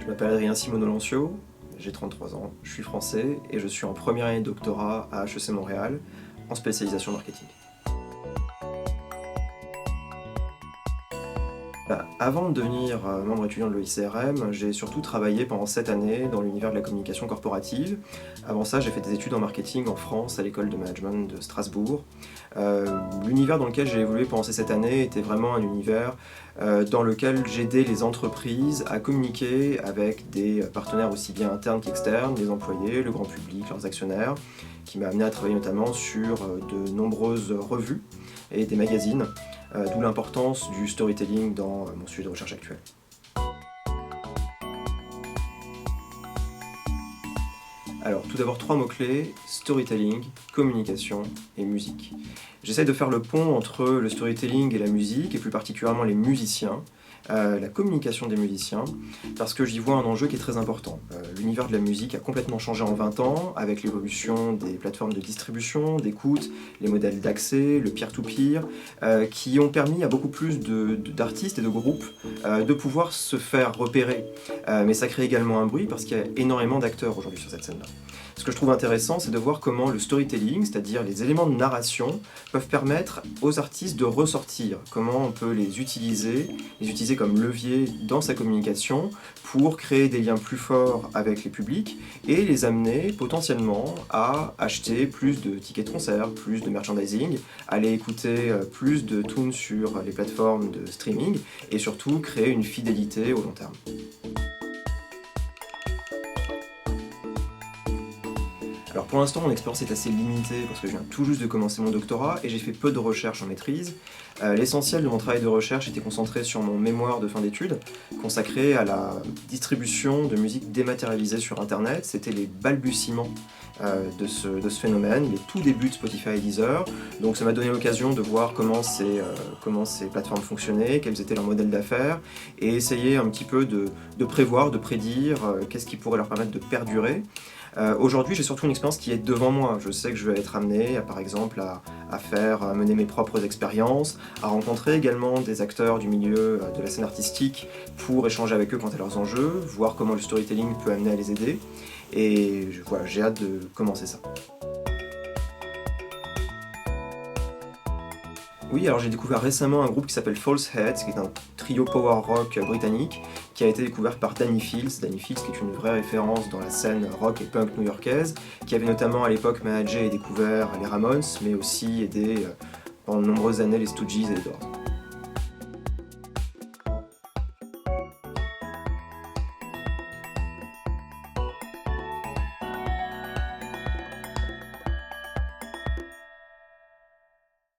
Je m'appelle Adrien Simonolencio, j'ai 33 ans, je suis français et je suis en première année de doctorat à HEC Montréal en spécialisation marketing. Avant de devenir membre étudiant de l'EICRM, j'ai surtout travaillé pendant 7 années dans l'univers de la communication corporative. Avant ça, j'ai fait des études en marketing en France à l'école de management de Strasbourg. L'univers dans lequel j'ai évolué pendant ces 7 années était vraiment un univers dans lequel j'aidais les entreprises à communiquer avec des partenaires aussi bien internes qu'externes, les employés, le grand public, leurs actionnaires, qui m'a amené à travailler notamment sur de nombreuses revues et des magazines. D'où l'importance du storytelling dans mon sujet de recherche actuel. Alors, tout d'abord, 3 mots-clés: storytelling, communication et musique. J'essaie de faire le pont entre le storytelling et la musique, et plus particulièrement les musiciens, la communication des musiciens, parce que j'y vois un enjeu qui est très important. L'univers de la musique a complètement changé en 20 ans, avec l'évolution des plateformes de distribution, d'écoute, les modèles d'accès, le peer-to-peer, qui ont permis à beaucoup plus d'artistes et de groupes de pouvoir se faire repérer. Mais ça crée également un bruit, parce qu'il y a énormément d'acteurs aujourd'hui sur cette scène-là. Ce que je trouve intéressant, c'est de voir comment le storytelling, c'est-à-dire les éléments de narration, peuvent permettre aux artistes de ressortir, comment on peut les utiliser comme levier dans sa communication pour créer des liens plus forts avec les publics et les amener potentiellement à acheter plus de tickets de concert, plus de merchandising, aller écouter plus de tunes sur les plateformes de streaming et surtout créer une fidélité au long terme. Alors pour l'instant, mon expérience est assez limitée parce que je viens tout juste de commencer mon doctorat et j'ai fait peu de recherches en maîtrise. L'essentiel de mon travail de recherche était concentré sur mon mémoire de fin d'études, consacré à la distribution de musique dématérialisée sur Internet. C'était les balbutiements de ce phénomène, les tout débuts de Spotify et Deezer. Donc ça m'a donné l'occasion de voir comment ces plateformes fonctionnaient, quels étaient leurs modèles d'affaires, et essayer un petit peu de prévoir, de prédire qu'est-ce qui pourrait leur permettre de perdurer. Aujourd'hui, j'ai surtout une expérience qui est devant moi. Je sais que je vais être amené, par exemple, à mener mes propres expériences, à rencontrer également des acteurs du milieu de la scène artistique pour échanger avec eux quant à leurs enjeux, voir comment le storytelling peut amener à les aider. Et voilà, j'ai hâte de commencer ça. Oui, alors j'ai découvert récemment un groupe qui s'appelle False Heads, qui est un trio power rock britannique, qui a été découvert par Danny Fields. Danny Fields qui est une vraie référence dans la scène rock et punk new-yorkaise, qui avait notamment à l'époque managé et découvert les Ramones, mais aussi aidé pendant de nombreuses années les Stooges et les Doors.